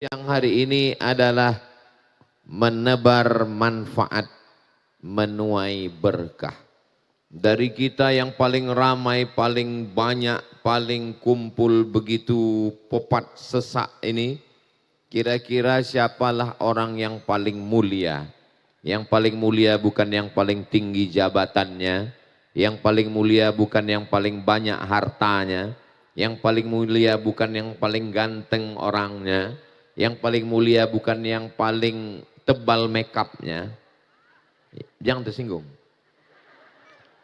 Yang hari ini adalah menebar manfaat, menuai berkah. Dari kita yang paling ramai, paling banyak, paling kumpul begitu popat sesak ini, kira-kira siapalah orang yang paling mulia? Yang paling mulia bukan yang paling tinggi jabatannya, yang paling mulia bukan yang paling banyak hartanya, yang paling mulia bukan yang paling ganteng orangnya, yang paling mulia bukan yang paling tebal makeupnya. Jangan tersinggung.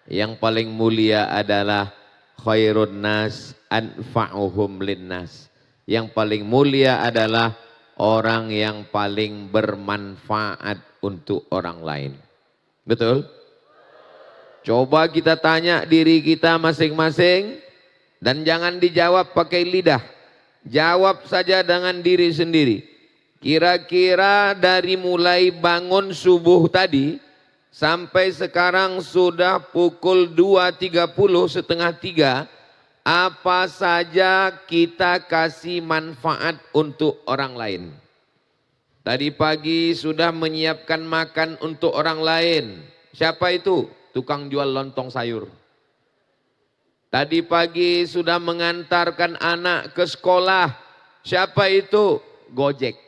Yang paling mulia adalah khairun nas anfa'uhum linnas. Yang paling mulia adalah orang yang paling bermanfaat untuk orang lain. Betul? Coba kita tanya diri kita masing-masing dan jangan dijawab pakai lidah. Jawab saja dengan diri sendiri. Kira-kira dari mulai bangun subuh tadi sampai sekarang sudah pukul 2.30, setengah 3, apa saja kita kasih manfaat untuk orang lain. Tadi pagi sudah menyiapkan makan untuk orang lain. Siapa itu? Tukang jual lontong sayur. Tadi pagi sudah mengantarkan anak ke sekolah. Siapa itu? Gojek.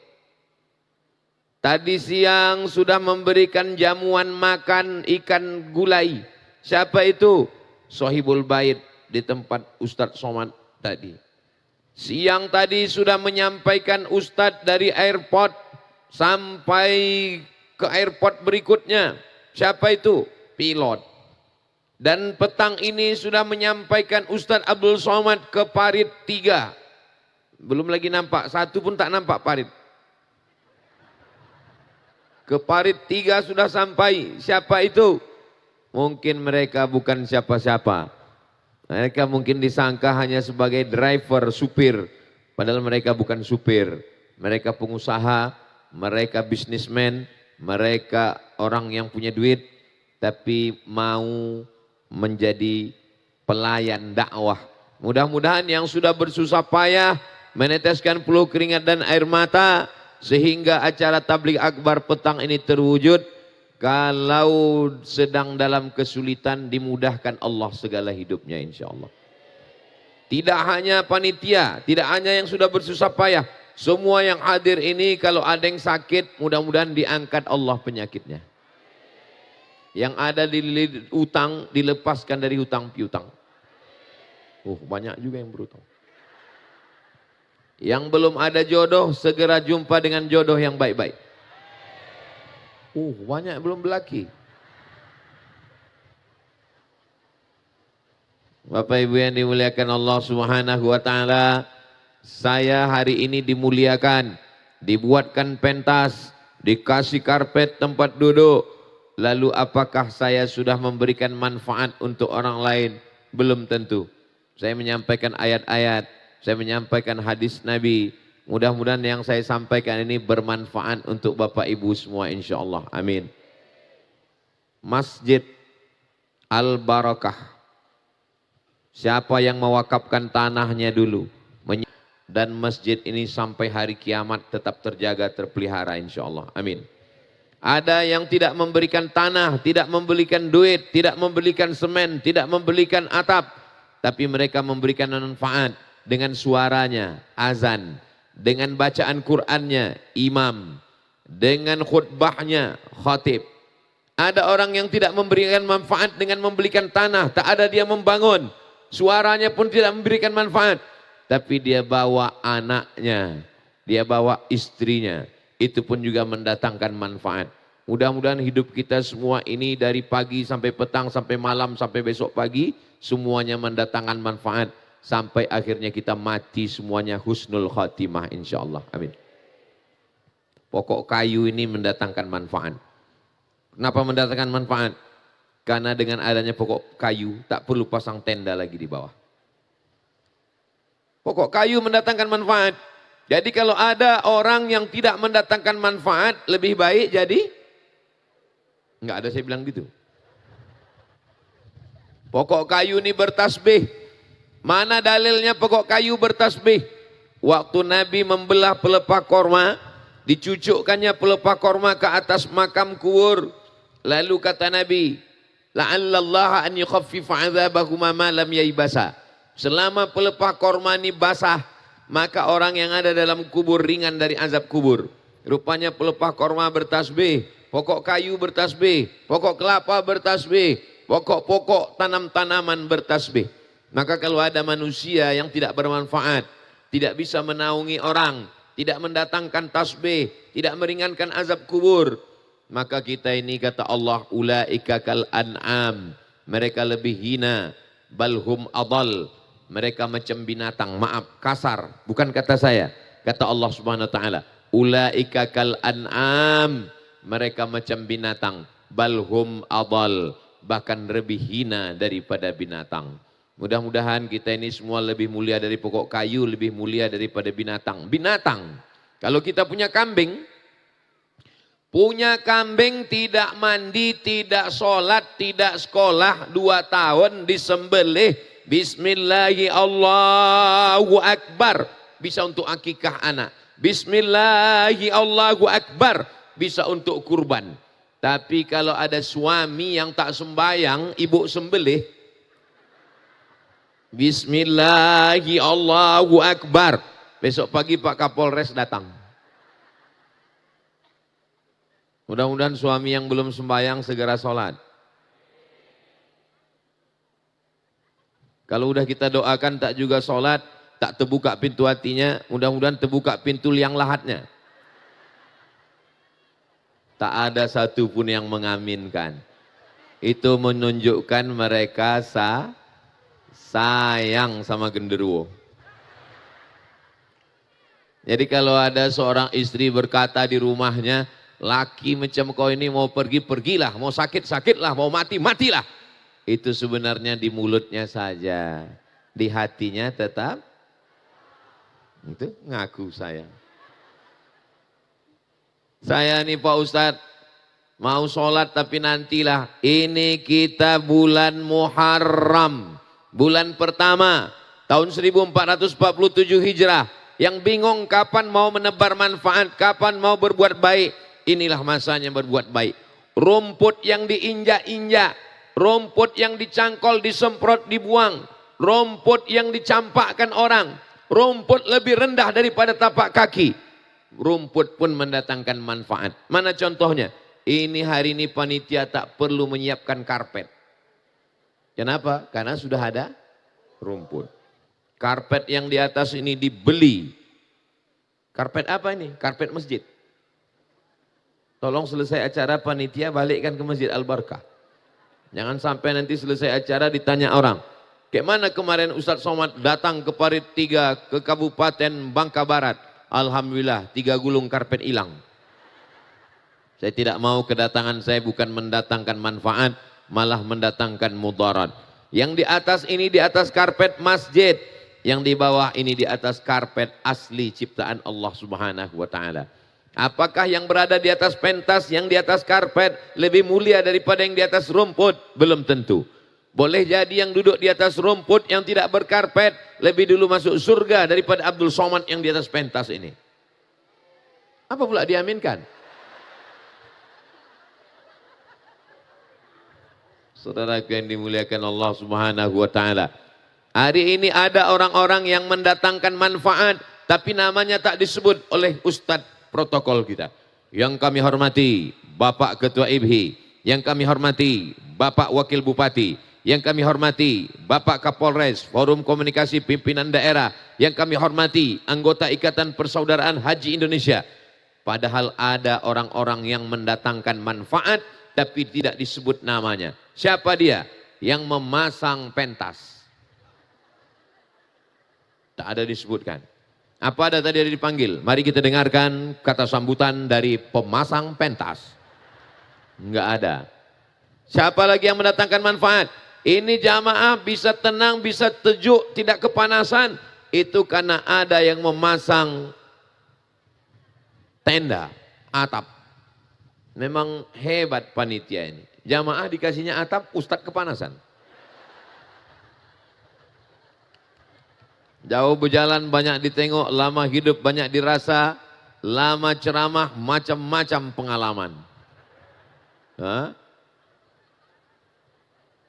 Tadi siang sudah memberikan jamuan makan ikan gulai. Siapa itu? Sohibul Bait di tempat Ustadz Somad tadi. Siang tadi sudah menyampaikan Ustadz dari airport sampai ke airport berikutnya. Siapa itu? Pilot. Dan petang ini sudah menyampaikan Ustadz Abdul Somad ke Parit 3. Belum lagi nampak, satu pun tak nampak Parit. Ke Parit 3 sudah sampai. Siapa itu? Mungkin mereka bukan siapa-siapa. Mereka mungkin disangka hanya sebagai driver, supir. Padahal mereka bukan supir. Mereka pengusaha, mereka bisnismen, mereka orang yang punya duit. Tapi mau menjadi pelayan dakwah. Mudah-mudahan yang sudah bersusah payah meneteskan peluh keringat dan air mata sehingga acara tabligh akbar petang ini terwujud. Kalau sedang dalam kesulitan, dimudahkan Allah segala hidupnya insya Allah. Tidak hanya panitia, tidak hanya yang sudah bersusah payah, semua yang hadir ini kalau ada yang sakit, mudah-mudahan diangkat Allah penyakitnya. Yang ada di utang, dilepaskan dari hutang piutang. Banyak juga yang berutang. Yang belum ada jodoh, segera jumpa dengan jodoh yang baik-baik. Banyak belum berlaki. Bapak Ibu yang dimuliakan Allah Subhanahu wa taala, saya hari ini dimuliakan, dibuatkan pentas, dikasih karpet tempat duduk. Lalu apakah saya sudah memberikan manfaat untuk orang lain? Belum tentu. Saya menyampaikan ayat-ayat, saya menyampaikan hadis Nabi. Mudah-mudahan yang saya sampaikan ini bermanfaat untuk Bapak Ibu semua insya Allah. Amin. Masjid Al-Barakah. Siapa yang mewakafkan tanahnya dulu. Dan masjid ini sampai hari kiamat tetap terjaga, terpelihara insya Allah. Amin. Ada yang tidak memberikan tanah, tidak memberikan duit, tidak memberikan semen, tidak memberikan atap. Tapi mereka memberikan manfaat dengan suaranya, azan. Dengan bacaan Qur'annya, imam. Dengan khutbahnya, khatib. Ada orang yang tidak memberikan manfaat dengan memberikan tanah. Tak ada dia membangun. Suaranya pun tidak memberikan manfaat. Tapi dia bawa anaknya. Dia bawa istrinya. Itu pun juga mendatangkan manfaat. Mudah-mudahan hidup kita semua ini dari pagi sampai petang, sampai malam, sampai besok pagi, semuanya mendatangkan manfaat. Sampai akhirnya kita mati semuanya husnul khatimah insya Allah. Amin. Pokok kayu ini mendatangkan manfaat. Kenapa mendatangkan manfaat? Karena dengan adanya pokok kayu, tak perlu pasang tenda lagi di bawah. Pokok kayu mendatangkan manfaat. Jadi kalau ada orang yang tidak mendatangkan manfaat, lebih baik jadi? Enggak ada saya bilang gitu. Pokok kayu ini bertasbih. Mana dalilnya pokok kayu bertasbih? Waktu Nabi membelah pelepah korma, dicucukkannya pelepah korma ke atas makam kubur. Lalu kata Nabi, la'allallaha an yukhaffifa 'adzabahuma ma lam yaibasa. Selama pelepah korma ini basah, maka orang yang ada dalam kubur ringan dari azab kubur. Rupanya pelepah korma bertasbih, pokok kayu bertasbih, pokok kelapa bertasbih, pokok-pokok tanam-tanaman bertasbih. Maka kalau ada manusia yang tidak bermanfaat, tidak bisa menaungi orang, tidak mendatangkan tasbih, tidak meringankan azab kubur, maka kita ini kata Allah, ulaika kal an'am, mereka lebih hina, balhum adal, mereka macam binatang. Maaf, kasar, bukan kata saya, kata Allah Subhanahu wa taala, ulaika kal an'am, mereka macam binatang, balhum adal, bahkan lebih hina daripada binatang. Mudah-mudahan kita ini semua lebih mulia dari pokok kayu, lebih mulia daripada binatang. Binatang, kalau kita punya kambing tidak mandi, tidak sholat, tidak sekolah, 2 tahun disembelih, bismillahi Allahu Akbar, bisa untuk akikah anak. Bismillahi Allahu Akbar, bisa untuk kurban. Tapi kalau ada suami yang tak sembayang, ibu sembelih, bismillahi Allahu Akbar, besok pagi Pak Kapolres datang. Mudah-mudahan suami yang belum sembahyang segera sholat. Kalau udah kita doakan tak juga sholat, tak terbuka pintu hatinya, mudah-mudahan terbuka pintu liang lahatnya. Tak ada satupun yang mengaminkan. Itu menunjukkan mereka sayang sama genderuwo. Jadi kalau ada seorang istri berkata di rumahnya, laki macam kau ini mau pergi, pergilah, mau sakit, sakitlah, mau mati, matilah. Itu sebenarnya di mulutnya saja, di hatinya tetap itu ngaku sayang. Saya nih Pak Ustadz, mau sholat tapi nantilah, ini kita bulan Muharram, bulan pertama tahun 1447 Hijrah, yang bingung kapan mau menebar manfaat, kapan mau berbuat baik, inilah masanya berbuat baik. Rumput yang diinjak-injak, rumput yang dicangkol, disemprot, dibuang, rumput yang dicampakkan orang, rumput lebih rendah daripada tapak kaki, rumput pun mendatangkan manfaat. Mana contohnya? Ini hari ini panitia tak perlu menyiapkan karpet. Kenapa? Karena sudah ada rumput. Karpet yang di atas ini dibeli. Karpet apa ini? Karpet masjid. Tolong selesai acara panitia balikkan ke Masjid Al-Barkah. Jangan sampai nanti selesai acara ditanya orang, kayak mana kemarin Ustadz Somad datang ke Parit 3 ke Kabupaten Bangka Barat. Alhamdulillah 3 gulung karpet hilang. Saya tidak mau kedatangan saya bukan mendatangkan manfaat, malah mendatangkan mudarat. Yang di atas ini di atas karpet masjid, yang di bawah ini di atas karpet asli ciptaan Allah Subhanahu wa taala. Apakah yang berada di atas pentas, yang di atas karpet lebih mulia daripada yang di atas rumput? Belum tentu. Boleh jadi yang duduk di atas rumput yang tidak berkarpet lebih dulu masuk surga daripada Abdul Somad yang di atas pentas ini. Apa pula diaminkan? Saudaraku yang dimuliakan Allah Subhanahu wa taala. Hari ini ada orang-orang yang mendatangkan manfaat tapi namanya tak disebut oleh ustadz protokol kita. Yang kami hormati Bapak Ketua IBHI, yang kami hormati Bapak Wakil Bupati, yang kami hormati Bapak Kapolres, Forum Komunikasi Pimpinan Daerah, yang kami hormati anggota Ikatan Persaudaraan Haji Indonesia. Padahal ada orang-orang yang mendatangkan manfaat tapi tidak disebut namanya. Siapa dia? Yang memasang pentas. Tak ada disebutkan. Apa ada tadi dipanggil? Mari kita dengarkan kata sambutan dari pemasang pentas. Enggak ada. Siapa lagi yang mendatangkan manfaat? Ini jamaah bisa tenang, bisa tejuk, tidak kepanasan. Itu karena ada yang memasang tenda, atap. Memang hebat panitia ini. Jamaah dikasihnya atap, ustadz kepanasan. Jauh berjalan banyak ditengok, lama hidup banyak dirasa, lama ceramah macam-macam pengalaman. Hah?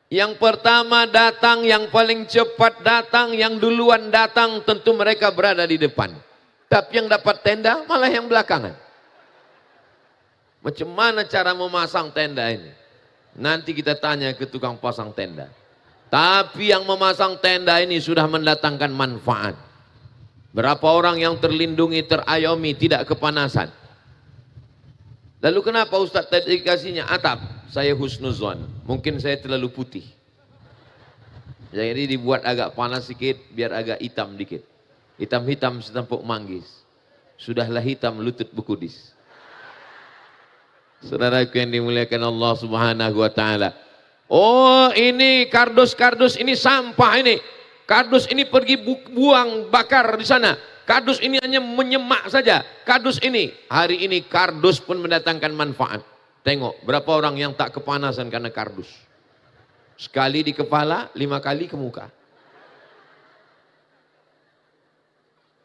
Yang pertama datang, yang paling cepat datang, yang duluan datang tentu mereka berada di depan. Tapi yang dapat tenda malah yang belakangan. Macam mana cara memasang tenda ini? Nanti kita tanya ke tukang pasang tenda. Tapi yang memasang tenda ini sudah mendatangkan manfaat. Berapa orang yang terlindungi, terayomi, tidak kepanasan. Lalu kenapa Ustaz tadi kasihnya atap? Saya husnuzon, mungkin saya terlalu putih. Jadi dibuat agak panas sedikit, biar agak hitam dikit. Hitam-hitam setampuk manggis. Sudahlah hitam lutut bekudis. Saudaraku yang dimuliakan Allah Subhanahu wa taala. Oh, ini kardus-kardus ini sampah ini. Kardus ini pergi buang, bakar di sana. Kardus ini hanya menyemak saja. Kardus ini, hari ini kardus pun mendatangkan manfaat. Tengok, berapa orang yang tak kepanasan karena kardus. Sekali di kepala, 5 kali ke muka.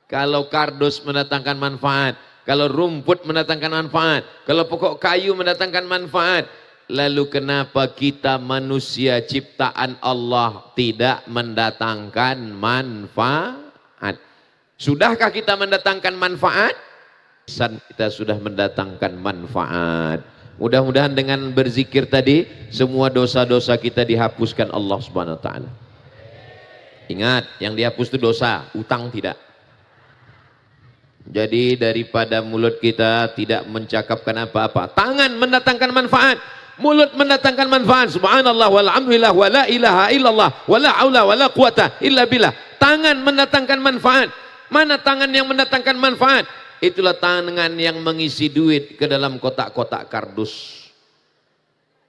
Kalau kardus mendatangkan manfaat, kalau rumput mendatangkan manfaat, kalau pokok kayu mendatangkan manfaat, lalu kenapa kita manusia ciptaan Allah tidak mendatangkan manfaat? Sudahkah kita mendatangkan manfaat? Kita sudah mendatangkan manfaat. Mudah-mudahan dengan berzikir tadi semua dosa-dosa kita dihapuskan Allah Subhanahu wa taala. Ingat, yang dihapus itu dosa, utang tidak. Jadi daripada mulut kita tidak mencakapkan apa-apa, tangan mendatangkan manfaat, mulut mendatangkan manfaat. Subhanallah walhamdulillah wala ilaha illallah wala haula wala quwata illa billah. Tangan mendatangkan manfaat. Mana tangan yang mendatangkan manfaat? Itulah tangan yang mengisi duit ke dalam kotak-kotak kardus.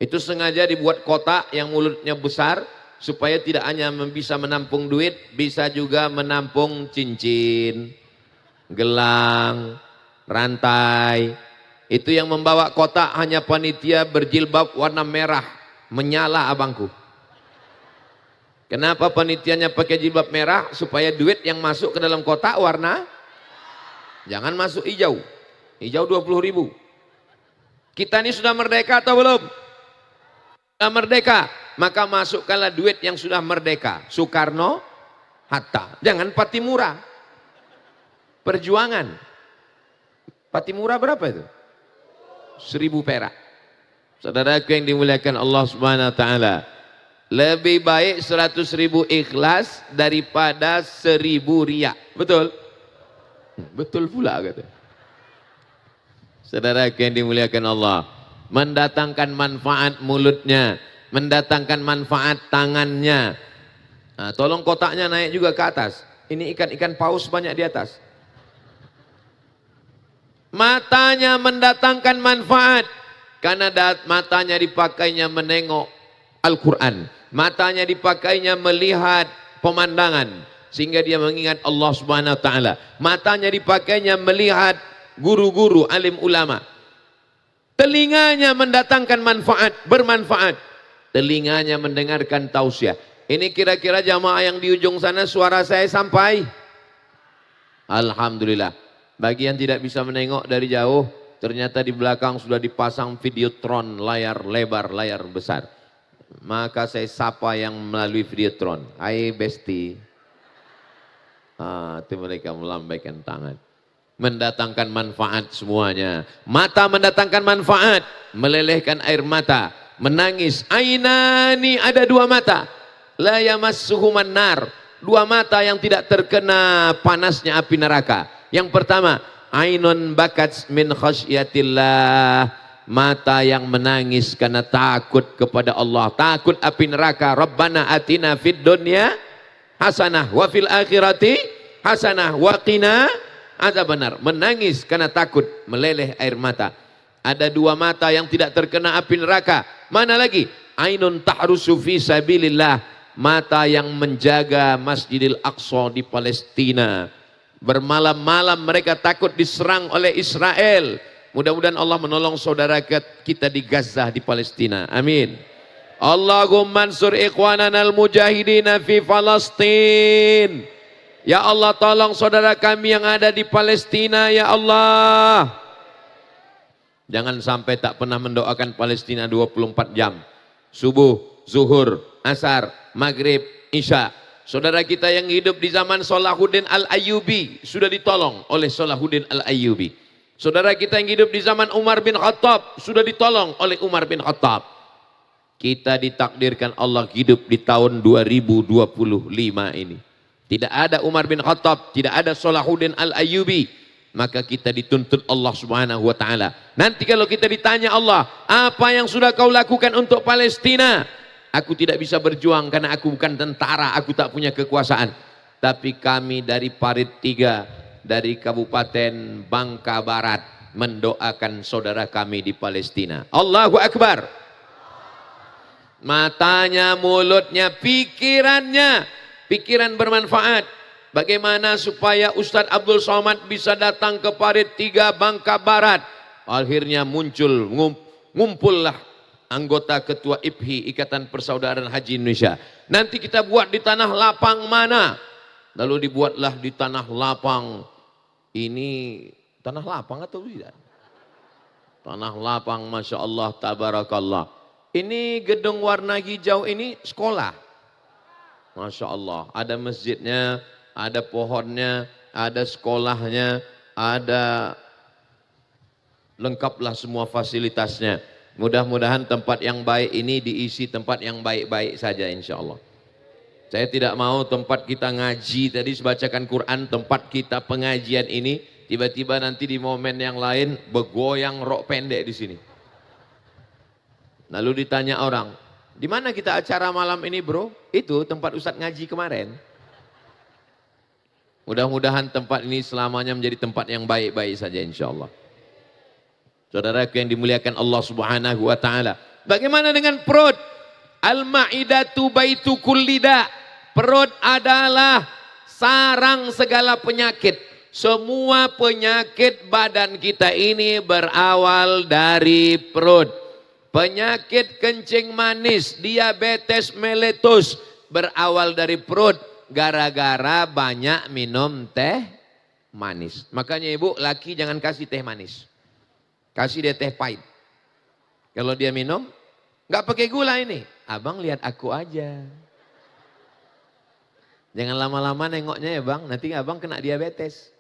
Itu sengaja dibuat kotak yang mulutnya besar supaya tidak hanya bisa menampung duit, bisa juga menampung cincin, gelang, rantai. Itu yang membawa kotak hanya panitia berjilbab warna merah, menyala abangku. Kenapa panitianya pakai jilbab merah? Supaya duit yang masuk ke dalam kotak warna, jangan masuk hijau. Hijau 20.000. Kita ini sudah merdeka atau belum? Sudah merdeka. Maka masukkanlah duit yang sudah merdeka. Soekarno, Hatta. Jangan Patimura. Perjuangan. Patimura berapa itu? 1.000 perak. Saudaraku yang dimuliakan Allah Subhanahu wa taala. Lebih baik 100.000 ikhlas daripada 1.000 riak. Betul? Betul pula kata. Saudara yang dimuliakan Allah, mendatangkan manfaat mulutnya, mendatangkan manfaat tangannya. Nah, tolong kotaknya naik juga ke atas. Ini ikan-ikan paus banyak di atas. Matanya mendatangkan manfaat karena matanya dipakainya menengok Al-Quran, matanya dipakainya melihat pemandangan sehingga dia mengingat Allah Subhanahu wa taala. Matanya dipakainya melihat guru-guru, alim ulama. Telinganya mendatangkan manfaat, bermanfaat. Telinganya mendengarkan tausiah. Ini kira-kira jamaah yang di ujung sana suara saya sampai? Alhamdulillah. Bagi yang tidak bisa menengok dari jauh, ternyata di belakang sudah dipasang videotron, layar lebar, layar besar. Maka saya sapa yang melalui videotron. Hai Besti. Itu mereka melambaikan tangan. Mendatangkan manfaat semuanya. Mata mendatangkan manfaat. Melelehkan air mata. Menangis. Ainani, ada 2 mata. La yamassuhuman nar. 2 mata yang tidak terkena panasnya api neraka. Yang pertama, ainun bakat min khasyatillah. Mata yang menangis karena takut kepada Allah. Takut api neraka. Rabbana atina fid dunya hasanah wa fil akhirati hasanah wa qina adzabannar. Menangis karena takut, meleleh air mata. Ada 2 mata yang tidak terkena api neraka. Mana lagi? Ainun tahrusu fi sabilillah. Mata yang menjaga Masjidil Aqsa di Palestina. Bermalam-malam mereka takut diserang oleh Israel. Mudah-mudahan Allah menolong saudara kita di Gaza, di Palestina. Amin. Allahumma ansur ikhwanana al-mujahidina fi Palestin. Ya Allah, tolong saudara kami yang ada di Palestina, ya Allah. Jangan sampai tak pernah mendoakan Palestina 24 jam. Subuh, zuhur, asar, maghrib, isya. Saudara kita yang hidup di zaman Salahuddin Al-Ayyubi sudah ditolong oleh Salahuddin Al-Ayyubi. Saudara kita yang hidup di zaman Umar bin Khattab sudah ditolong oleh Umar bin Khattab. Kita ditakdirkan Allah hidup di tahun 2025 ini. Tidak ada Umar bin Khattab, tidak ada Salahuddin Al-Ayyubi. Maka kita dituntut Allah Subhanahu wa ta'ala. Nanti kalau kita ditanya Allah, apa yang sudah kau lakukan untuk Palestina? Aku tidak bisa berjuang karena aku bukan tentara, aku tak punya kekuasaan. Tapi kami dari Parit 3, dari Kabupaten Bangka Barat, mendoakan saudara kami di Palestina. Allahu Akbar. Matanya, mulutnya, pikirannya. Pikiran bermanfaat. Bagaimana supaya Ustadz Abdul Somad bisa datang ke Parit 3 Bangka Barat. Akhirnya muncul, ngumpullah anggota ketua IPHI, Ikatan Persaudaraan Haji Indonesia. Nanti kita buat di tanah lapang mana? Lalu dibuatlah di tanah lapang. Ini tanah lapang atau tidak? Tanah lapang, Masya Allah, Tabarakallah. Ini gedung warna hijau ini sekolah. Masya Allah, ada masjidnya, ada pohonnya, ada sekolahnya, ada lengkaplah semua fasilitasnya. Mudah-mudahan tempat yang baik ini diisi tempat yang baik-baik saja insya Allah. Saya tidak mau tempat kita ngaji tadi bacakan Quran, tempat kita pengajian ini tiba-tiba nanti di momen yang lain bergoyang rok pendek di sini. Lalu ditanya orang, di mana kita acara malam ini bro? Itu tempat Ustadz ngaji kemarin. Mudah-mudahan tempat ini selamanya menjadi tempat yang baik-baik saja insya Allah. Saudaraku yang dimuliakan Allah Subhanahu wa ta'ala. Bagaimana dengan perut? Al-ma'idatu baitu kullida. Perut adalah sarang segala penyakit. Semua penyakit badan kita ini berawal dari perut. Penyakit kencing manis, diabetes meletus berawal dari perut gara-gara banyak minum teh manis. Makanya ibu, laki jangan kasih teh manis. Kasih dia teh pahit. Kalau dia minum, nggak pakai gula ini. Abang lihat aku aja. Jangan lama-lama nengoknya ya bang, nanti abang kena diabetes.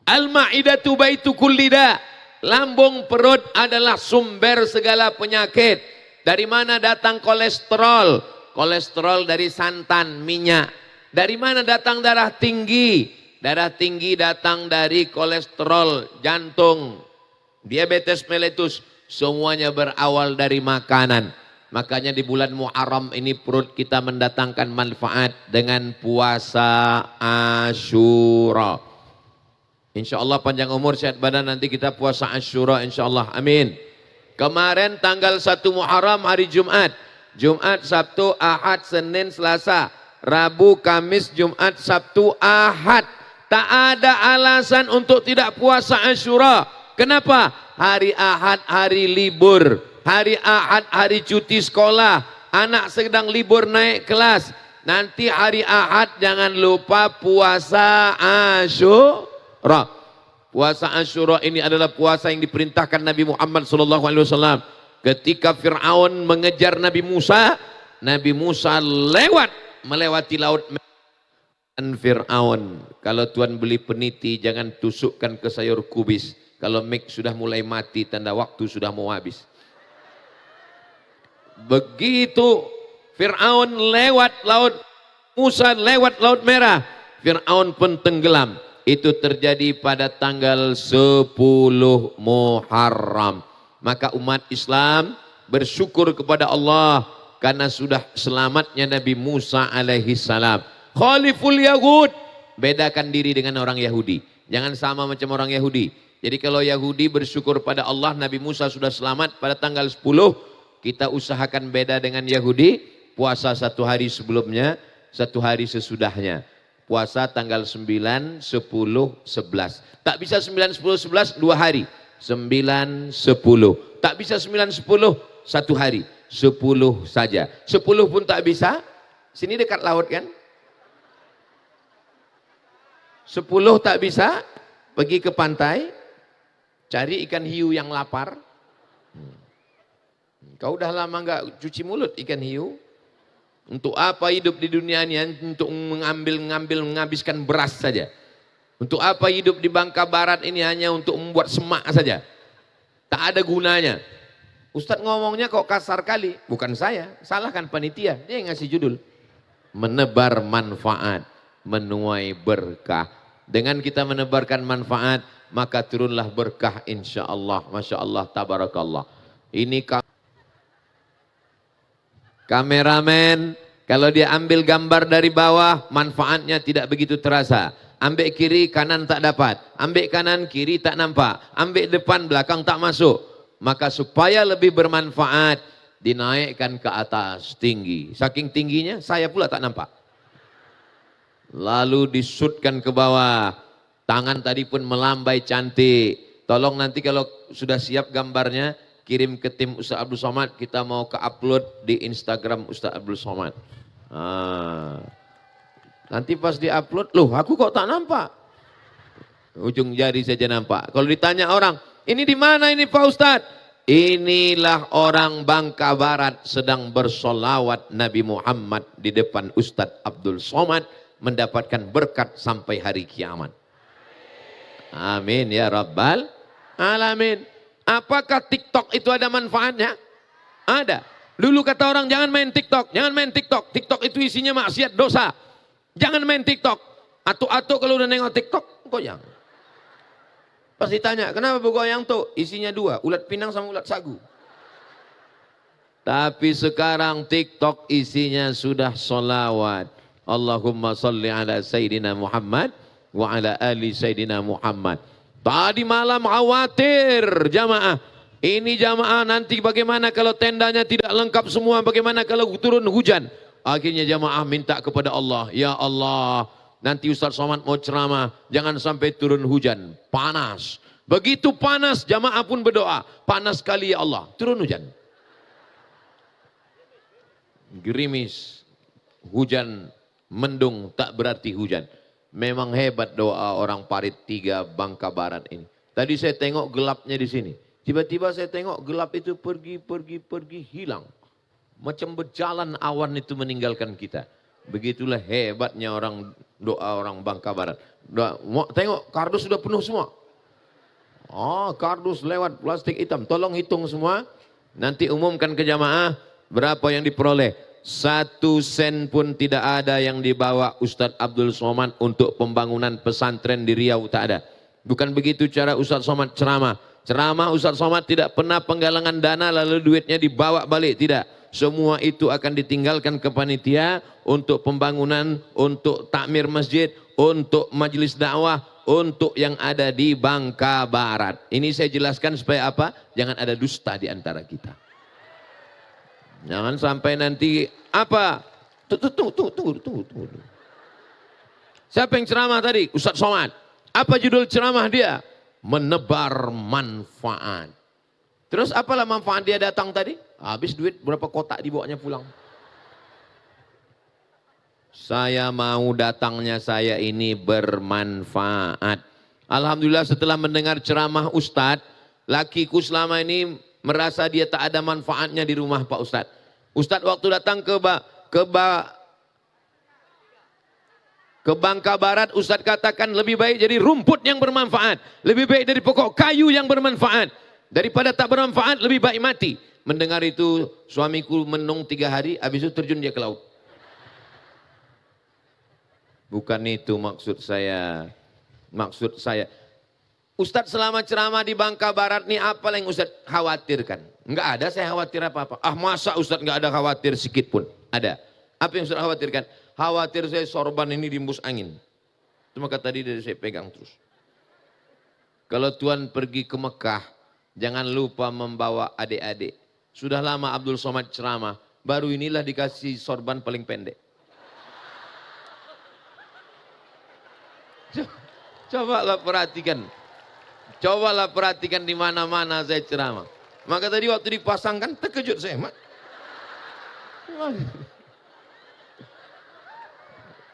Al-ma'idatu baitu kullida. Lambung perut adalah sumber segala penyakit. Dari mana datang kolesterol? Kolesterol dari santan, minyak. Dari mana datang darah tinggi? Darah tinggi datang dari kolesterol, jantung, diabetes mellitus. Semuanya berawal dari makanan. Makanya di bulan Muharram ini perut kita mendatangkan manfaat dengan puasa Asyura. Insya Allah panjang umur, sehat badan, nanti kita puasa Asyura insya Allah. Amin. Kemarin tanggal 1 Muharram hari Jumat. Jumat, Sabtu, Ahad, Senin, Selasa. Rabu, Kamis, Jumat, Sabtu, Ahad. Tak ada alasan untuk tidak puasa Asyura. Kenapa? Hari Ahad, hari libur. Hari Ahad, hari cuti sekolah. Anak sedang libur naik kelas. Nanti hari Ahad jangan lupa puasa Asyura. Puasa Asyura ini adalah puasa yang diperintahkan Nabi Muhammad SAW. Ketika Fir'aun mengejar Nabi Musa melewati laut dan Fir'aun. Kalau Tuhan beli peniti jangan tusukkan ke sayur kubis. Kalau mic sudah mulai mati tanda waktu sudah mau habis. Begitu Fir'aun lewat laut, Musa lewat laut merah, Fir'aun pun tenggelam. Itu terjadi pada tanggal 10 Muharram. Maka umat Islam bersyukur kepada Allah karena sudah selamatnya Nabi Musa alaihi salam. Khaliful Yahud, bedakan diri dengan orang Yahudi. Jangan sama macam orang Yahudi. Jadi kalau Yahudi bersyukur pada Allah Nabi Musa sudah selamat pada tanggal 10, kita usahakan beda dengan Yahudi, puasa 1 hari sebelumnya, 1 hari sesudahnya. Puasa tanggal 9, 10, 11. Tak bisa 9, 10, 11 2 hari. 9, 10. Tak bisa 9, 10 1 hari. 10 saja. 10 pun tak bisa. Sini dekat laut kan? 10 tak bisa, pergi ke pantai, cari ikan hiu yang lapar. Kau udah lama nggak cuci mulut ikan hiu? Untuk apa hidup di dunia ini? Untuk menghabiskan beras saja. Untuk apa hidup di Bangka Barat ini hanya untuk membuat semak saja? Tak ada gunanya. Ustadz ngomongnya kok kasar kali. Bukan saya, salahkan panitia. Dia yang ngasih judul. Menebar manfaat, menuai berkah. Dengan kita menebarkan manfaat, maka turunlah berkah insya Allah. Masya Allah, tabarakallah. Ini kameramen, kalau dia ambil gambar dari bawah, manfaatnya tidak begitu terasa. Ambil kiri, kanan tak dapat. Ambil kanan, kiri tak nampak. Ambil depan, belakang tak masuk. Maka supaya lebih bermanfaat, dinaikkan ke atas, tinggi. Saking tingginya, saya pula tak nampak. Lalu disutkan ke bawah. Tangan tadi pun melambai cantik. Tolong nanti kalau sudah siap gambarnya, kirim ke tim Ustaz Abdul Somad, kita mau ke upload di Instagram Ustaz Abdul Somad. Nanti pas di upload, loh aku kok tak nampak? Ujung jari saja nampak. Kalau ditanya orang, ini di mana ini Pak Ustadz? Inilah orang Bangka Barat sedang bersolawat Nabi Muhammad di depan Ustadz Abdul Somad, mendapatkan berkat sampai hari kiamat. Amin ya Rabbal Alamin. Apakah TikTok itu ada manfaatnya? Ada. Dulu kata orang jangan main TikTok, jangan main TikTok. TikTok itu isinya maksiat, dosa. Jangan main TikTok. Atuk-atuk kalau udah nengok TikTok, goyang. Pas ditanya, kenapa bergoyang tuh? Isinya 2, ulat pinang sama ulat sagu. Tapi sekarang TikTok isinya sudah solawat. Allahumma salli ala Sayyidina Muhammad wa ala ali Sayyidina Muhammad. Tadi malam khawatir jamaah. Ini jamaah nanti bagaimana kalau tendanya tidak lengkap semua, bagaimana kalau turun hujan. Akhirnya jamaah minta kepada Allah, ya Allah, nanti Ustaz Somad mau ceramah, jangan sampai turun hujan, panas. Begitu panas, jamaah pun berdoa, panas sekali ya Allah, turun hujan. Gerimis, hujan, mendung, tak berarti hujan. Memang hebat doa orang Parit 3 Bangka Barat ini. Tadi saya tengok gelapnya di sini. Tiba-tiba saya tengok gelap itu pergi, hilang. Macam berjalan awan itu meninggalkan kita. Begitulah hebatnya doa orang Bangka Barat. Tengok kardus sudah penuh semua. Oh, kardus lewat plastik hitam. Tolong hitung semua. Nanti umumkan ke jamaah berapa yang diperoleh. 1 sen pun tidak ada yang dibawa Ustadz Abdul Somad untuk pembangunan pesantren di Riau, tak ada. Bukan begitu cara Ustadz Somad ceramah. Ceramah Ustadz Somad tidak pernah penggalangan dana lalu duitnya dibawa balik, tidak. Semua itu akan ditinggalkan ke panitia untuk pembangunan, untuk takmir masjid, untuk majelis dakwah, untuk yang ada di Bangka Barat. Ini saya jelaskan supaya apa? Jangan ada dusta di antara kita. Jangan sampai nanti apa? Tunggu. Siapa yang ceramah tadi? Ustadz Somad. Apa judul ceramah dia? Menebar manfaat. Terus apalah manfaat dia datang tadi? Habis duit berapa kotak dibawanya pulang. Saya mau datangnya saya ini bermanfaat. Alhamdulillah setelah mendengar ceramah Ustadz, lakiku selama ini merasa dia tak ada manfaatnya di rumah Pak Ustadz. Ustadz waktu datang ke Bangka Barat, Ustadz katakan lebih baik jadi rumput yang bermanfaat. Lebih baik dari pokok kayu yang bermanfaat. Daripada tak bermanfaat, lebih baik mati. Mendengar itu, suamiku menung 3 hari, habis itu terjun dia ke laut. Bukan itu maksud saya. Maksud saya, Ustadz selama ceramah di Bangka Barat nih apa yang Ustadz khawatirkan? Enggak ada saya khawatir apa-apa. Ah masa Ustadz enggak ada khawatir sedikit pun? Ada. Apa yang Ustadz khawatirkan? Khawatir saya sorban ini diembus angin. Itu maka tadi dari saya pegang terus. Kalau Tuhan pergi ke Mekah, jangan lupa membawa adik-adik. Sudah lama Abdul Somad ceramah, baru inilah dikasih sorban paling pendek. Cobalah perhatikan. Cobalah perhatikan di mana-mana saya ceramah. Maka tadi waktu dipasangkan terkejut saya, Mak.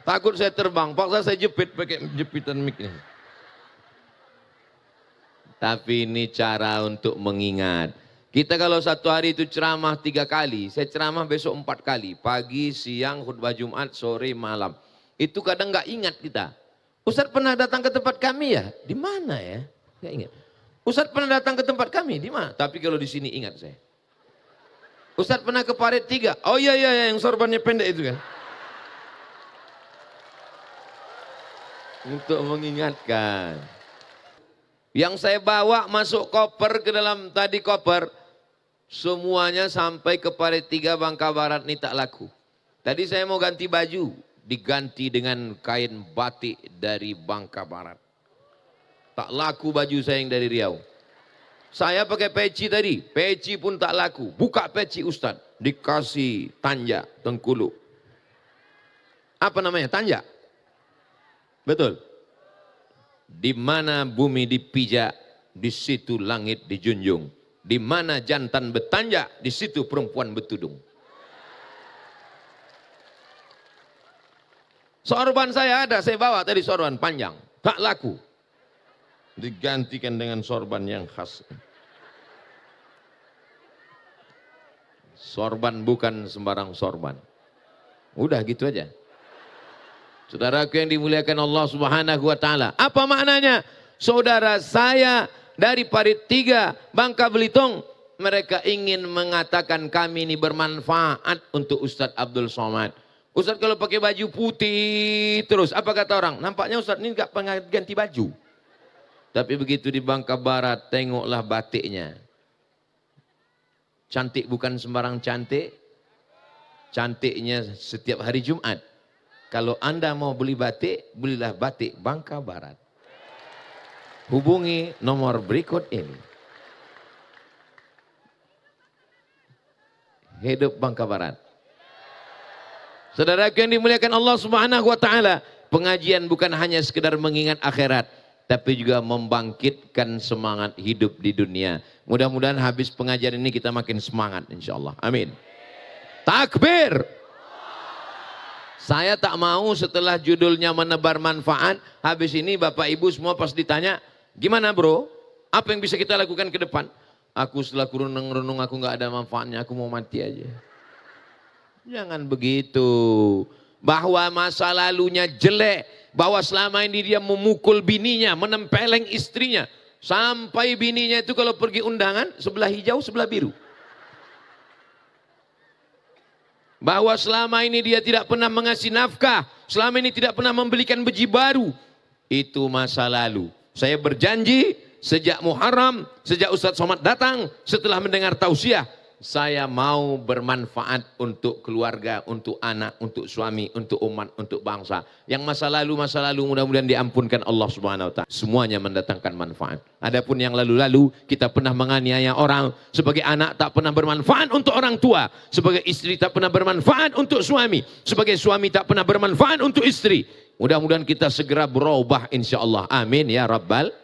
Takut saya terbang, paksa saya jepit pakai jepitan mic ini. Tapi ini cara untuk mengingat. Kita kalau satu hari itu ceramah 3 kali, saya ceramah besok 4 kali. Pagi, siang, khutbah Jumat, sore, malam. Itu kadang nggak ingat kita. Ustadz pernah datang ke tempat kami ya? Di mana ya? Nggak ingat. Ustadz pernah datang ke tempat kami? Di mana? Tapi kalau di sini ingat saya. Ustadz pernah ke Parit 3? Oh iya, yang sorbannya pendek itu kan. Untuk mengingatkan. Yang saya bawa masuk koper ke dalam tadi koper. Semuanya sampai ke Parit 3 Bangka Barat ini tak laku. Tadi saya mau ganti baju. Diganti dengan kain batik dari Bangka Barat. Tak laku baju saya yang dari Riau. Saya pakai peci tadi, peci pun tak laku. Buka peci Ustadz, dikasih tanja, tengkuluk. Apa namanya? Tanja. Betul. Di mana bumi dipijak, di situ langit dijunjung. Di mana jantan bertanja, di situ perempuan bertudung. Sorban saya ada, saya bawa tadi sorban panjang, tak laku. Digantikan dengan sorban yang khas. Sorban bukan sembarang sorban. Udah gitu aja. Saudaraku yang dimuliakan Allah Subhanahu wa taala. Apa maknanya? Saudara saya dari Parit 3 Bangka Belitung, mereka ingin mengatakan kami ini bermanfaat untuk Ustadz Abdul Somad. Ustadz kalau pakai baju putih terus, apa kata orang? Nampaknya Ustadz ini gak pernah ganti baju. Tapi begitu di Bangka Barat, tengoklah batiknya. Cantik bukan sembarang cantik. Cantiknya setiap hari Jumat. Kalau Anda mau beli batik, belilah batik Bangka Barat. Hubungi nomor berikut ini. Hidup Bangka Barat. Saudara yang dimuliakan Allah Subhanahu wa taala, pengajian bukan hanya sekedar mengingat akhirat, tapi juga membangkitkan semangat hidup di dunia. Mudah-mudahan habis pengajian ini kita makin semangat insyaallah. Amin. Takbir. Saya tak mau setelah judulnya menebar manfaat, habis ini Bapak Ibu semua pas ditanya, gimana bro? Apa yang bisa kita lakukan ke depan? Aku setelah renung-renung aku nggak ada manfaatnya, aku mau mati aja. Jangan begitu. Bahwa masa lalunya jelek, bahwa selama ini dia memukul bininya, menempeleng istrinya. Sampai bininya itu kalau pergi undangan, sebelah hijau, sebelah biru. Bahwa selama ini dia tidak pernah mengasih nafkah, selama ini tidak pernah membelikan baju baru. Itu masa lalu. Saya berjanji sejak Muharram, sejak Ustadz Somad datang, setelah mendengar tausiah, saya mau bermanfaat untuk keluarga, untuk anak, untuk suami, untuk umat, untuk bangsa. Yang masa lalu mudah-mudahan diampunkan Allah Subhanahu wa taala. Semuanya mendatangkan manfaat. Adapun yang lalu-lalu kita pernah menganiaya orang, sebagai anak tak pernah bermanfaat untuk orang tua, sebagai istri tak pernah bermanfaat untuk suami, sebagai suami tak pernah bermanfaat untuk istri. Mudah-mudahan kita segera berubah insyaallah. Amin ya rabbal.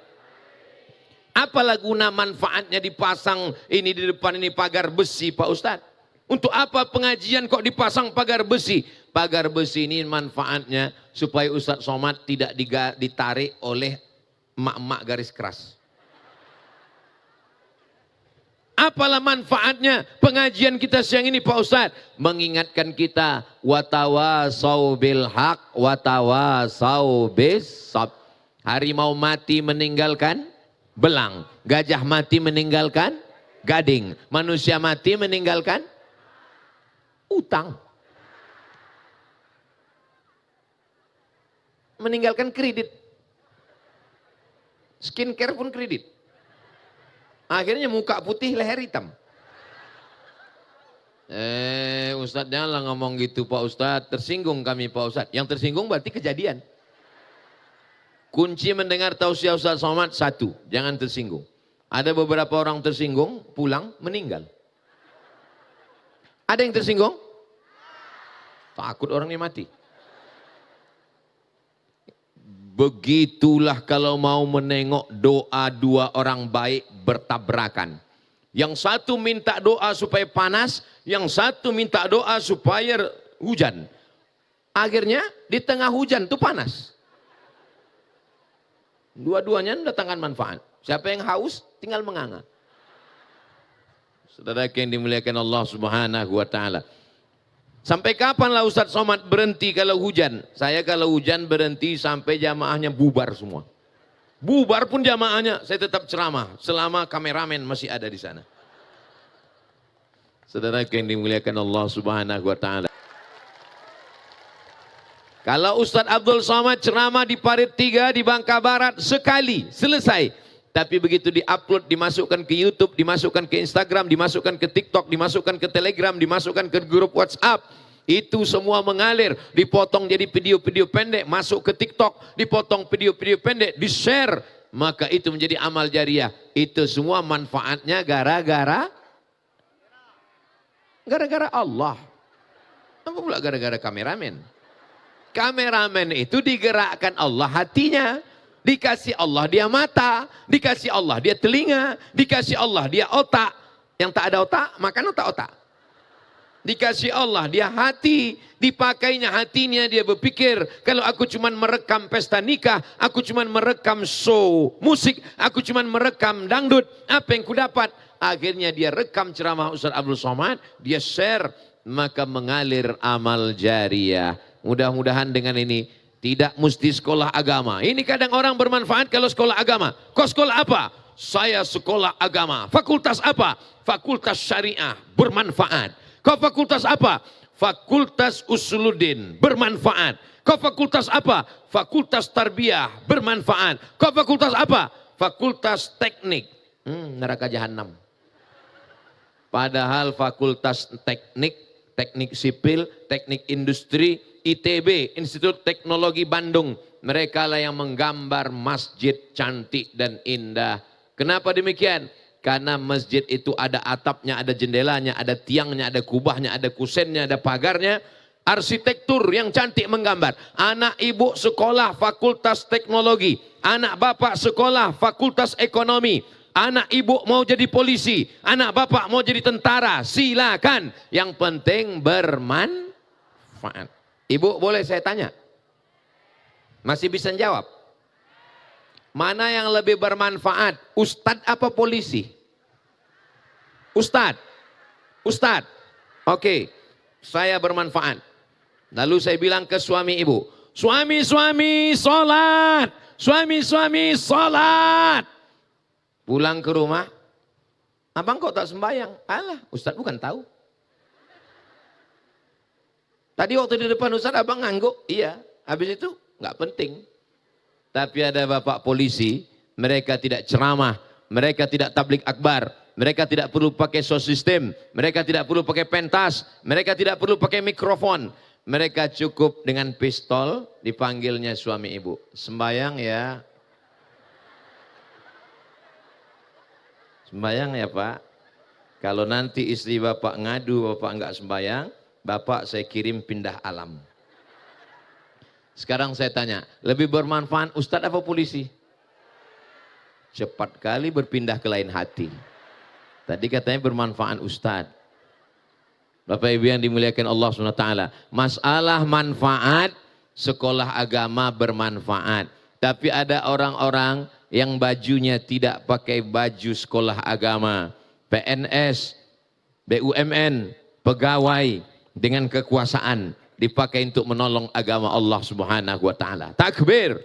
Apalah guna manfaatnya dipasang ini di depan ini pagar besi Pak Ustadz? Untuk apa pengajian kok dipasang pagar besi? Pagar besi ini manfaatnya supaya Ustadz Somad tidak ditarik oleh emak-emak garis keras. Apalah manfaatnya pengajian kita siang ini Pak Ustadz? Mengingatkan kita watawasau bil haq watawasau bis sab. Harimau mati meninggalkan belang, gajah mati meninggalkan gading, manusia mati meninggalkan utang, meninggalkan kredit, skincare pun kredit, akhirnya muka putih leher hitam. Ustadz janganlah ngomong gitu Pak Ustadz, tersinggung kami Pak Ustadz. Yang tersinggung berarti kejadian. Kunci mendengar tausiah Ustadz Somad satu, jangan tersinggung. Ada beberapa orang tersinggung, pulang, meninggal. Ada yang tersinggung? Takut orangnya mati. Begitulah kalau mau menengok doa dua orang baik bertabrakan. Yang satu minta doa supaya panas, yang satu minta doa supaya hujan. Akhirnya di tengah hujan tuh panas. Dua-duanya mendatangkan manfaat. Siapa yang haus tinggal menganga. Saudara yang dimuliakan Allah Subhanahu wa taala. Sampai kapanlah Ustadz Somad berhenti kalau hujan? Saya kalau hujan berhenti sampai jamaahnya bubar semua. Bubar pun jamaahnya, saya tetap ceramah selama kameramen masih ada di sana. Saudara yang dimuliakan Allah Subhanahu wa taala. Kalau Ustadz Abdul Somad ceramah di Parit 3 di Bangka Barat sekali, selesai. Tapi begitu diupload, dimasukkan ke YouTube, dimasukkan ke Instagram, dimasukkan ke TikTok, dimasukkan ke Telegram, dimasukkan ke grup WhatsApp. Itu semua mengalir, dipotong jadi video-video pendek, masuk ke TikTok, dipotong video-video pendek, di-share. Maka itu menjadi amal jariah. Itu semua manfaatnya gara-gara Allah. Apa pula gara-gara kameramen? Kameramen itu digerakkan Allah hatinya. Dikasih Allah dia mata, dikasih Allah dia telinga, dikasih Allah dia otak. Yang tak ada otak, makan otak-otak. Dikasih Allah dia hati, dipakainya hatinya dia berpikir, kalau aku cuman merekam pesta nikah, aku cuman merekam show musik, aku cuman merekam dangdut, apa yang ku dapat? Akhirnya dia rekam ceramah Ustadz Abdul Somad, dia share, maka mengalir amal jariah. Mudah-mudahan dengan ini tidak mesti sekolah agama. Ini kadang orang bermanfaat kalau sekolah agama. Kau sekolah apa? Saya sekolah agama. Fakultas apa? Fakultas syariah. Bermanfaat. Kau fakultas apa? Fakultas Usuluddin. Bermanfaat. Kau fakultas apa? Fakultas Tarbiyah. Bermanfaat. Kau fakultas apa? Fakultas Teknik. Neraka Jahanam. Padahal fakultas teknik, teknik sipil, teknik industri, ITB, Institut Teknologi Bandung. Mereka lah yang menggambar masjid cantik dan indah. Kenapa demikian? Karena masjid itu ada atapnya, ada jendelanya, ada tiangnya, ada kubahnya, ada kusennya, ada pagarnya. Arsitektur yang cantik menggambar. Anak ibu sekolah fakultas teknologi. Anak bapak sekolah fakultas ekonomi. Anak ibu mau jadi polisi. Anak bapak mau jadi tentara. Silakan. Yang penting bermanfaat. Ibu boleh saya tanya? Masih bisa jawab? Mana yang lebih bermanfaat? Ustadz apa polisi? Ustadz. Ustadz. Oke. Saya bermanfaat. Lalu saya bilang ke suami ibu. Suami-suami sholat. Suami-suami sholat. Pulang ke rumah. Abang kok tak sembahyang? Alah, Ustadz bukan tahu. Tadi waktu di depan Ustadz abang ngangguk, iya. Habis itu nggak penting. Tapi ada bapak polisi, mereka tidak ceramah, mereka tidak tablik akbar, mereka tidak perlu pakai sound system, mereka tidak perlu pakai pentas, mereka tidak perlu pakai mikrofon. Mereka cukup dengan pistol, dipanggilnya suami ibu. Sembayang ya. Sembayang ya Pak. Kalau nanti istri bapak ngadu, bapak nggak sembayang, bapak saya kirim pindah alam. Sekarang saya tanya, lebih bermanfaat Ustadz apa polisi? Cepat kali berpindah ke lain hati. Tadi katanya bermanfaat Ustadz. Bapak Ibu yang dimuliakan Allah SWT. Masalah manfaat, sekolah agama bermanfaat. Tapi ada orang-orang yang bajunya tidak pakai baju sekolah agama. PNS, BUMN, pegawai dengan kekuasaan dipakai untuk menolong agama Allah Subhanahu wa taala. Takbir.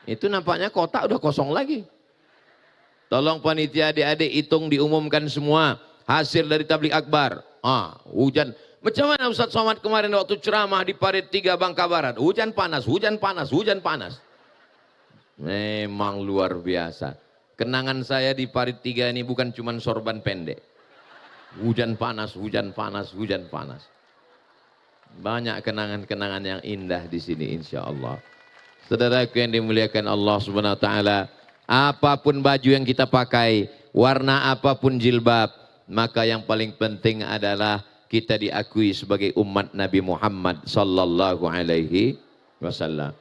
Itu nampaknya kotak udah kosong lagi. Tolong panitia adik-adik hitung diumumkan semua hasil dari tablik akbar. Hujan. Macam mana Ustadz Somad kemarin waktu ceramah di Parit 3 Bangka Barat? Hujan panas, hujan panas, hujan panas. Memang luar biasa. Kenangan saya di Parit 3 ini bukan cuma sorban pendek. Hujan panas, hujan panas, hujan panas. Banyak kenangan-kenangan yang indah di sini insya Allah. Saudaraku yang dimuliakan Allah Subhanahu wa taala, apapun baju yang kita pakai, warna apapun jilbab, maka yang paling penting adalah kita diakui sebagai umat Nabi Muhammad sallallahu alaihi wasallam.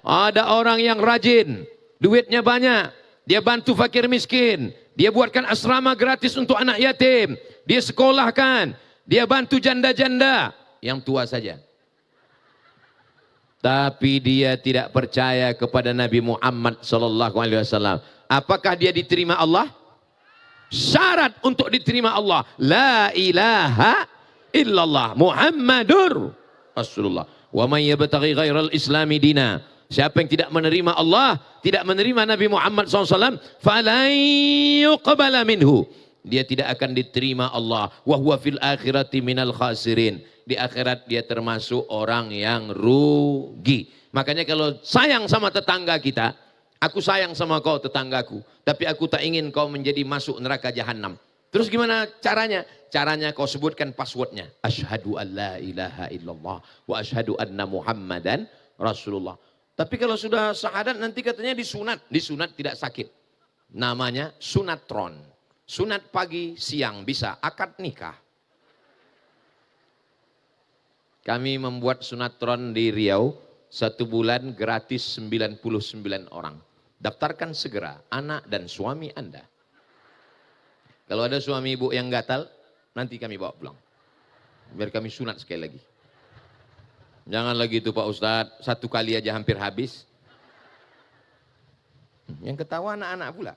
Ada orang yang rajin, duitnya banyak, dia bantu fakir miskin, dia buatkan asrama gratis untuk anak yatim, dia sekolahkan, dia bantu janda-janda yang tua saja. tapi dia tidak percaya kepada Nabi Muhammad SAW. Apakah dia diterima Allah? Syarat untuk diterima Allah, la ilaha illallah Muhammadur Rasulullah. Wa may yabtaghi ghairal islami dina. Siapa yang tidak menerima Allah, tidak menerima Nabi Muhammad SAW, falan yuqbala minhu. Dia tidak akan diterima Allah. Wa huwa fil akhirati minal khasirin. Di akhirat dia termasuk orang yang rugi. Makanya kalau sayang sama tetangga kita, aku sayang sama kau tetanggaku, tapi aku tak ingin kau menjadi masuk neraka jahanam. Terus gimana caranya? Caranya kau sebutkan passwordnya. Asyhadu an la ilaha illallah wa asyhadu anna Muhammadan Rasulullah. Tapi kalau sudah syahadat nanti katanya disunat. Disunat tidak sakit. Namanya sunatron. Sunat pagi, siang bisa. Akad nikah. Kami membuat sunatron di Riau. 1 bulan gratis 99 orang. Daftarkan segera anak dan suami Anda. Kalau ada suami ibu yang gatal, nanti kami bawa pulang. Biar kami sunat sekali lagi. Jangan lagi itu Pak Ustadz, 1 kali aja hampir habis. Yang ketawa anak-anak pula.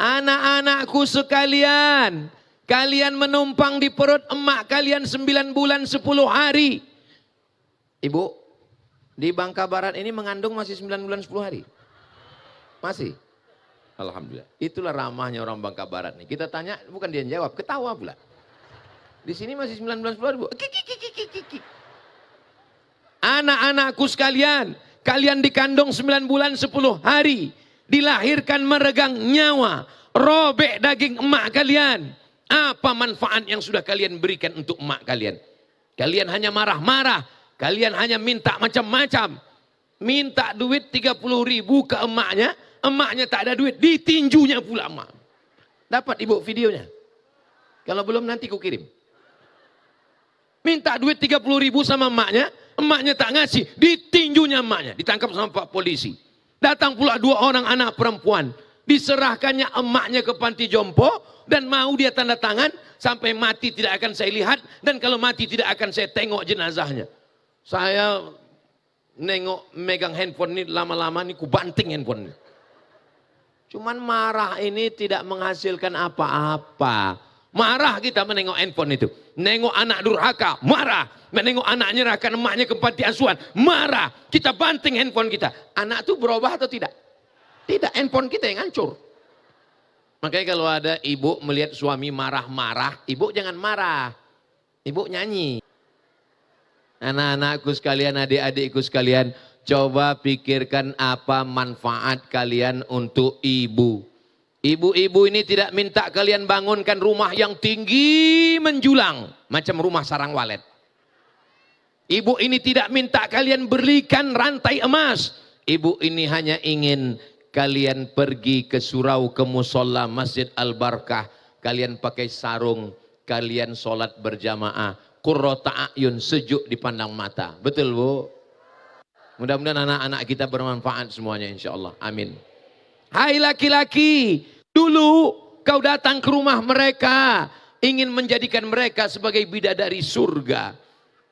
Anak-anakku sekalian, kalian menumpang di perut emak kalian 9 bulan 10 hari. Ibu, di Bangka Barat ini mengandung masih 9 bulan 10 hari? Masih? Alhamdulillah. Itulah ramahnya orang Bangka Barat nih. Kita tanya, bukan dia yang jawab, ketawa pula. Di sini masih 9 bulan 10 hari, Bu. Anak-anakku sekalian, kalian dikandung 9 bulan 10 hari. Dilahirkan meregang nyawa, robek daging emak kalian. Apa manfaat yang sudah kalian berikan untuk emak kalian? Kalian hanya marah-marah, kalian hanya minta macam-macam. Minta duit 30.000 ke emaknya, emaknya tak ada duit, ditinjunya pula emak. Dapat ibu videonya? Kalau belum nanti ku kirim. Minta duit 30.000 sama emaknya, emaknya tak ngasih, ditinjunya emaknya, ditangkap sama Pak Polisi. Datang pula 2 orang anak perempuan, diserahkannya emaknya ke panti jompo, dan mau dia tanda tangan, sampai mati tidak akan saya lihat, dan kalau mati tidak akan saya tengok jenazahnya. Saya nengok megang handphone ini, lama-lama ini ku banting handphone ini. Cuman marah ini tidak menghasilkan apa-apa. Marah kita menengok handphone itu. Nengok anak durhaka, marah. Menengok anak nyerahkan emaknya ke panti asuhan, marah. Kita banting handphone kita. Anak itu berubah atau tidak? Tidak, handphone kita yang hancur. Makanya kalau ada ibu melihat suami marah-marah, ibu jangan marah. Ibu nyanyi. Anak-anakku sekalian, adik-adikku sekalian, coba pikirkan apa manfaat kalian untuk ibu. Ibu-ibu ini tidak minta kalian bangunkan rumah yang tinggi menjulang, macam rumah sarang walet. Ibu ini tidak minta kalian belikan rantai emas. Ibu ini hanya ingin kalian pergi ke surau, ke musola Masjid Al-Barkah. Kalian pakai sarung, kalian sholat berjamaah. Qurrata a'yun, sejuk dipandang mata. Betul Bu? Mudah-mudahan anak-anak kita bermanfaat semuanya insya Allah. Amin. Hai laki-laki, dulu kau datang ke rumah mereka, ingin menjadikan mereka sebagai bidadari surga.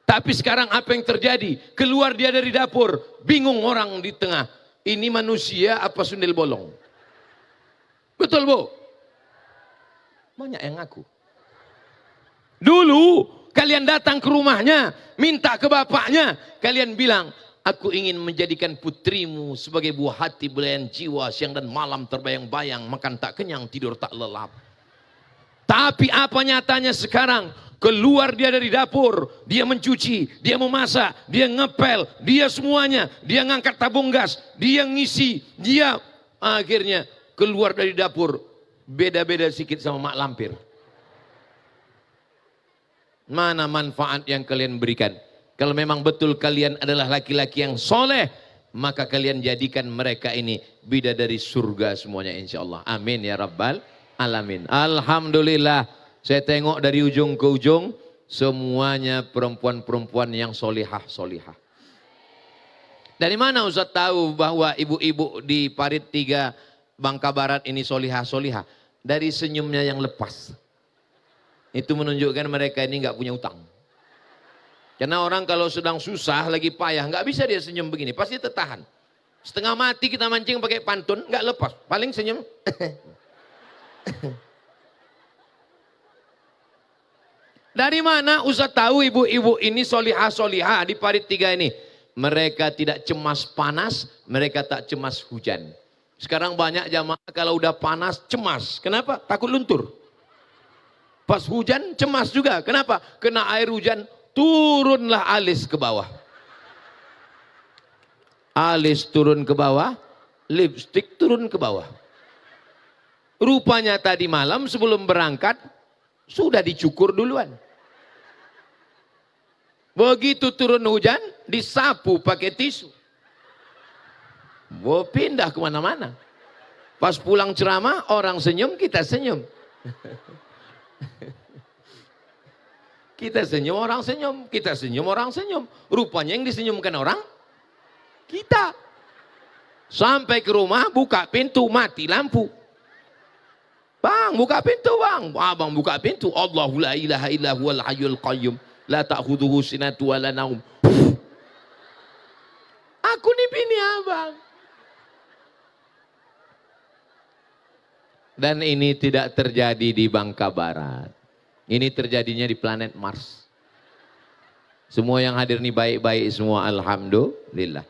Tapi sekarang apa yang terjadi? Keluar dia dari dapur, bingung orang di tengah. Ini manusia apa sundel bolong? Betul Bu? Banyak yang ngaku. Dulu kalian datang ke rumahnya, minta ke bapaknya, kalian bilang, aku ingin menjadikan putrimu sebagai buah hati, belayan jiwa, siang dan malam terbayang-bayang, makan tak kenyang, tidur tak lelap. Tapi apa nyatanya sekarang? Keluar dia dari dapur, dia mencuci, dia memasak, dia ngepel, dia semuanya, dia ngangkat tabung gas, dia ngisi, dia akhirnya keluar dari dapur, beda-beda sedikit sama mak lampir. Mana manfaat yang kalian berikan? Kalau memang betul kalian adalah laki-laki yang soleh, maka kalian jadikan mereka ini bidadari surga semuanya insya Allah. Amin ya Rabbal Alamin. Alhamdulillah. Saya tengok dari ujung ke ujung, semuanya perempuan-perempuan yang solihah-solihah. Dari mana Ustaz tahu bahwa ibu-ibu di Parit 3 Bangka Barat ini solihah-solihah? Dari senyumnya yang lepas. Itu menunjukkan mereka ini nggak punya utang. Karena orang kalau sedang susah, lagi payah, nggak bisa dia senyum begini, pasti tertahan. Setengah mati kita mancing pakai pantun, nggak lepas, paling senyum. Dari mana Ustaz tahu ibu-ibu ini solihah-solihah di parit 3 ini? Mereka tidak cemas panas, mereka tak cemas hujan. Sekarang banyak jamaah kalau udah panas cemas. Kenapa? Takut luntur. Pas hujan cemas juga. Kenapa? Kena air hujan, turunlah alis ke bawah. Alis turun ke bawah, lipstik turun ke bawah. Rupanya tadi malam sebelum berangkat, sudah dicukur duluan. Begitu turun hujan, disapu pakai tisu. Mau pindah kemana-mana. Pas pulang ceramah, orang senyum, kita senyum. Kita senyum, orang senyum. Kita senyum, orang senyum. Rupanya yang disenyumkan orang, kita. Sampai ke rumah, buka pintu, mati lampu. Bang, buka pintu bang. Abang buka pintu. Allahu la ilaha illa huwal hayyul qayyum. La ta'khudhuhu sinatu wa la naum. Aku nih bini abang. Dan ini tidak terjadi di Bangka Barat. Ini terjadinya di planet Mars. Semua yang hadir ini baik-baik semua, alhamdulillah.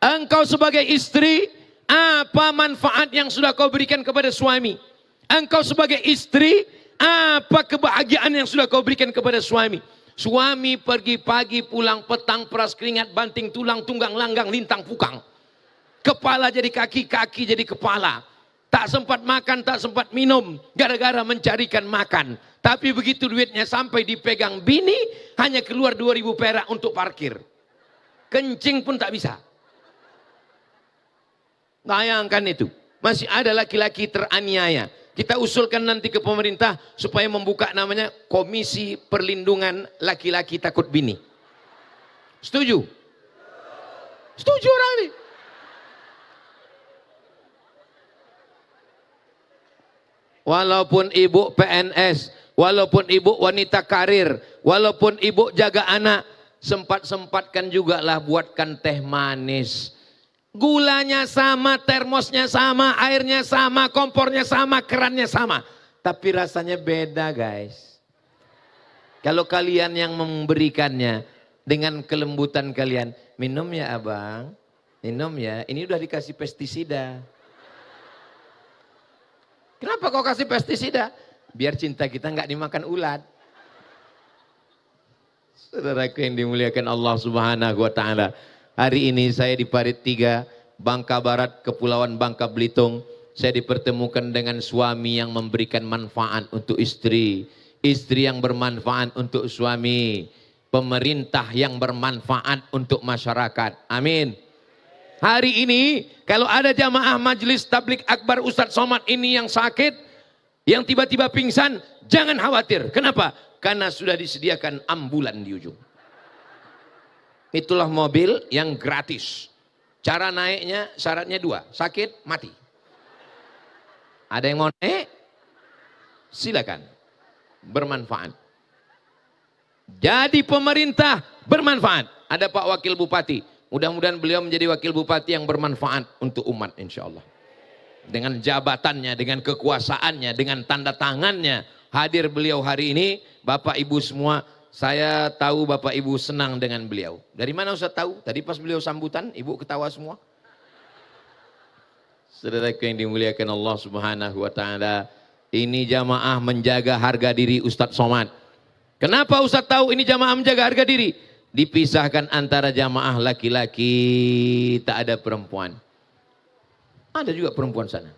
Engkau sebagai istri, apa manfaat yang sudah kau berikan kepada suami? Engkau sebagai istri, apa kebahagiaan yang sudah kau berikan kepada suami? Suami pergi pagi, pulang petang, peras keringat, banting tulang, tunggang langgang, lintang pukang. Kepala jadi kaki, kaki jadi kepala. Tak sempat makan, tak sempat minum, gara-gara mencarikan makan. Tapi begitu duitnya sampai dipegang bini, hanya keluar 2.000 perak untuk parkir. Kencing pun tak bisa. Bayangkan itu. Masih ada laki-laki teraniaya. Kita usulkan nanti ke pemerintah supaya membuka namanya Komisi Perlindungan Laki-laki Takut Bini. Setuju? Setuju orang ini. Walaupun ibu PNS, walaupun ibu wanita karir, walaupun ibu jaga anak, sempat-sempatkan juga lah buatkan teh manis. Gulanya sama, termosnya sama, airnya sama, kompornya sama, kerannya sama. Tapi rasanya beda guys. Kalau kalian yang memberikannya dengan kelembutan kalian, minum ya abang, minum ya, ini udah dikasih pestisida. Kenapa kau kasih pestisida? Biar cinta kita nggak dimakan ulat. Saudaraku yang dimuliakan Allah Subhanahu wa taala. Hari ini saya di Parit 3, Bangka Barat, Kepulauan Bangka Belitung. Saya dipertemukan dengan suami yang memberikan manfaat untuk istri. Istri yang bermanfaat untuk suami. Pemerintah yang bermanfaat untuk masyarakat. Amin. Hari ini kalau ada jamaah Majelis Tabligh Akbar Ustadz Somad ini yang sakit, yang tiba-tiba pingsan, jangan khawatir. Kenapa? Karena sudah disediakan ambulan di ujung. Itulah mobil yang gratis. Cara naiknya syaratnya 2, sakit, mati. Ada yang mau naik? Silakan. Bermanfaat. Jadi pemerintah bermanfaat. Ada Pak Wakil Bupati. Mudah-mudahan beliau menjadi wakil bupati yang bermanfaat untuk umat insya Allah. Dengan jabatannya, dengan kekuasaannya, dengan tanda tangannya. Hadir beliau hari ini, Bapak Ibu semua, saya tahu Bapak Ibu senang dengan beliau. Dari mana Ustaz tahu? Tadi pas beliau sambutan, Ibu ketawa semua. Saudaraku yang dimuliakan Allah Subhanahu wa taala, ini jamaah menjaga harga diri Ustadz Somad. Kenapa Ustaz tahu ini jamaah menjaga harga diri? Dipisahkan antara jamaah laki-laki, tak ada perempuan. Ada juga perempuan sana.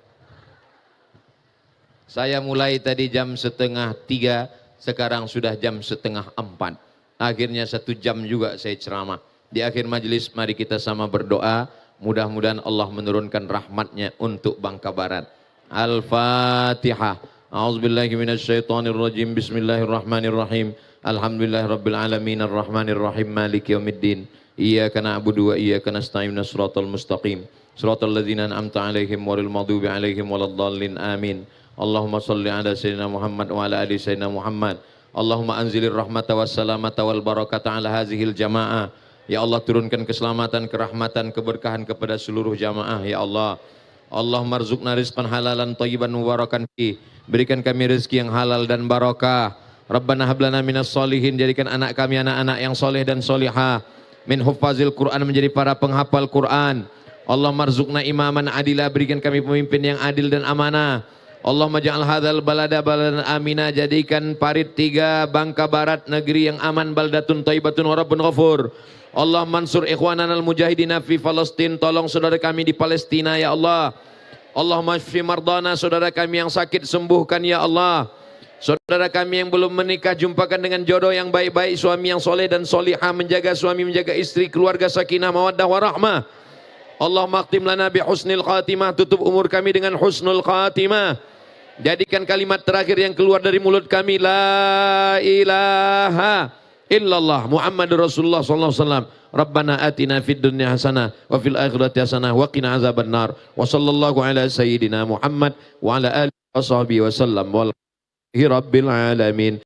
Saya mulai tadi jam 2:30, sekarang sudah jam 3:30. Akhirnya 1 jam juga saya ceramah. Di akhir majelis mari kita sama berdoa. Mudah-mudahan Allah menurunkan rahmatnya untuk Bangka Barat. Al-Fatihah. A'udzubillahi minasyaitonirrajim. Bismillahirrahmanirrahim. Alhamdulillahirabbil alamin arrahmanir rahim maliki yaumiddin. Iyyaka na'budu wa iyyaka nasta'in shiratal mustaqim. Shiratal ladzina an'amta 'alaihim ghairil maghdubi 'alaihim waladdallin. Amin. Allahumma shalli ala sayyidina Muhammad wa ala ali sayyidina Muhammad Allahumma anzilir rahmata wassalamata wal barakata ala hazihil jamaah. Ya Allah, turunkan keselamatan, kerahmatan, keberkahan kepada seluruh jamaah ya Allah. Allahumma rzuqna rizqan halalan thayyiban mubarakan fi. Berikan kami rezeki yang halal dan barakah. Rabbana hablana minas solihin, jadikan anak kami anak-anak yang soleh dan solihah. Min huffazil Quran, menjadi para penghafal Quran. Allahumma rzuqna imaman adila, berikan kami pemimpin yang adil dan amanah. Allahumma ja'al hadzal balada baladan amina, jadikan Parit 3 Bangka Barat negeri yang aman, baldatun thayyibatun wa rabbun ghafur. Allah mansur ikhwanana al-mujahidina fi Palestin, tolong saudara kami di Palestina ya Allah. Allahumma shfi mardana, saudara kami yang sakit sembuhkan ya Allah. Saudara kami yang belum menikah, jumpakan dengan jodoh yang baik-baik, suami yang soleh dan solihah, menjaga suami, menjaga istri, keluarga sakinah mawaddah warahmah. Allahumma khtim lana bi husnil khatimah, tutup umur kami dengan husnul khatimah. Jadikan kalimat terakhir yang keluar dari mulut kami la ilaha illallah Muhammadur Rasulullah sallallahu alaihi wasallam. Rabbana atina fid dunya hasanah wa fil akhirati hasanah wa qina azabannar. Wa sallallahu ala sayyidina Muhammad wa ala alihi washabihi wasallam. Rabbil alamin.